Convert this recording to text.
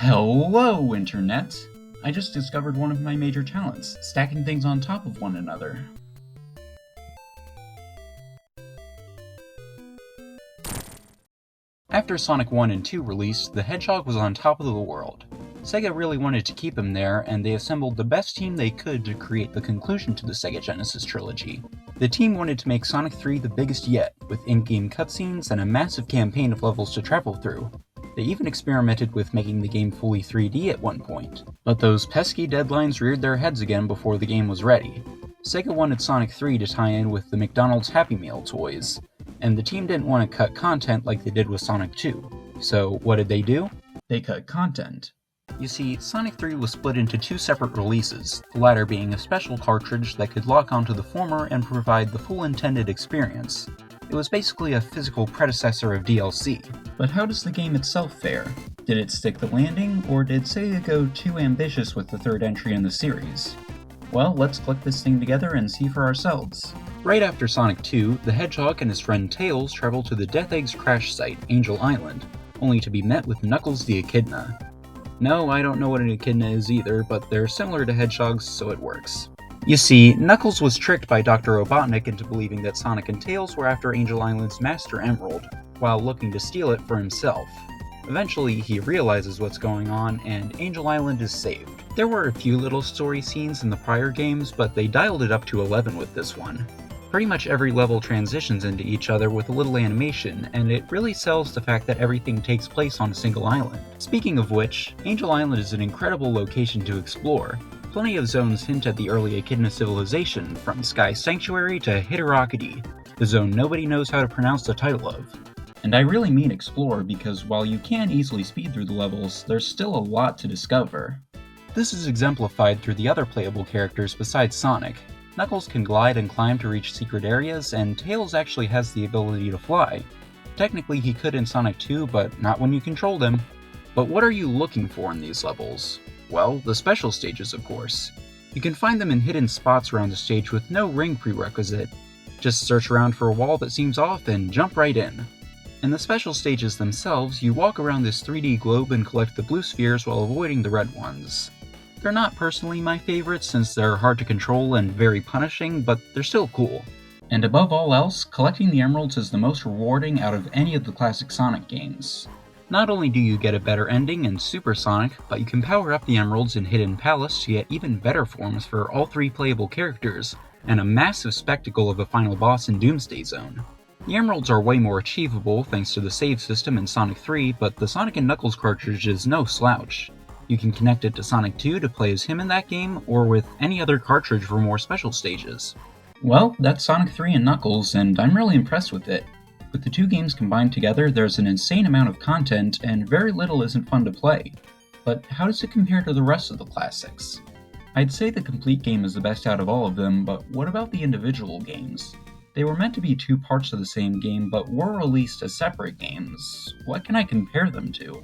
Hello, Internet! I just discovered one of my major talents, stacking things on top of one another. After Sonic 1 and 2 released, the Hedgehog was on top of the world. Sega really wanted to keep him there, and they assembled the best team they could to create the conclusion to the Sega Genesis trilogy. The team wanted to make Sonic 3 the biggest yet, with in-game cutscenes and a massive campaign of levels to travel through. They even experimented with making the game fully 3D at one point. But those pesky deadlines reared their heads again before the game was ready. Sega wanted Sonic 3 to tie in with the McDonald's Happy Meal toys, and the team didn't want to cut content like they did with Sonic 2. So what did they do? They cut content. You see, Sonic 3 was split into two separate releases, the latter being a special cartridge that could lock onto the former and provide the full intended experience. It was basically a physical predecessor of DLC. But how does the game itself fare? Did it stick the landing, or did Sega go too ambitious with the third entry in the series? Well, let's click this thing together and see for ourselves. Right after Sonic 2, the Hedgehog and his friend Tails travel to the Death Egg's crash site, Angel Island, only to be met with Knuckles the Echidna. No, I don't know what an echidna is either, but they're similar to hedgehogs, so it works. You see, Knuckles was tricked by Dr. Robotnik into believing that Sonic and Tails were after Angel Island's Master Emerald, while looking to steal it for himself. Eventually, he realizes what's going on, and Angel Island is saved. There were a few little story scenes in the prior games, but they dialed it up to 11 with this one. Pretty much every level transitions into each other with a little animation, and it really sells the fact that everything takes place on a single island. Speaking of which, Angel Island is an incredible location to explore. Plenty of zones hint at the early Echidna civilization, from Sky Sanctuary to Hitarakadi, the zone nobody knows how to pronounce the title of. And I really mean explore because while you can easily speed through the levels, there's still a lot to discover. This is exemplified through the other playable characters besides Sonic. Knuckles can glide and climb to reach secret areas, and Tails actually has the ability to fly. Technically he could in Sonic 2, but not when you controlled him. But what are you looking for in these levels? Well, the special stages, of course. You can find them in hidden spots around the stage with no ring prerequisite. Just search around for a wall that seems off and jump right in. In the special stages themselves, you walk around this 3D globe and collect the blue spheres while avoiding the red ones. They're not personally my favorites since they're hard to control and very punishing, but they're still cool. And above all else, collecting the emeralds is the most rewarding out of any of the classic Sonic games. Not only do you get a better ending in Super Sonic, but you can power up the emeralds in Hidden Palace to get even better forms for all three playable characters, and a massive spectacle of a final boss in Doomsday Zone. The emeralds are way more achievable thanks to the save system in Sonic 3, but the Sonic & Knuckles cartridge is no slouch. You can connect it to Sonic 2 to play as him in that game, or with any other cartridge for more special stages. Well, that's Sonic 3 and Knuckles, and I'm really impressed with it. With the two games combined together, there's an insane amount of content, and very little isn't fun to play. But how does it compare to the rest of the classics? I'd say the complete game is the best out of all of them, but what about the individual games? They were meant to be two parts of the same game, but were released as separate games. What can I compare them to?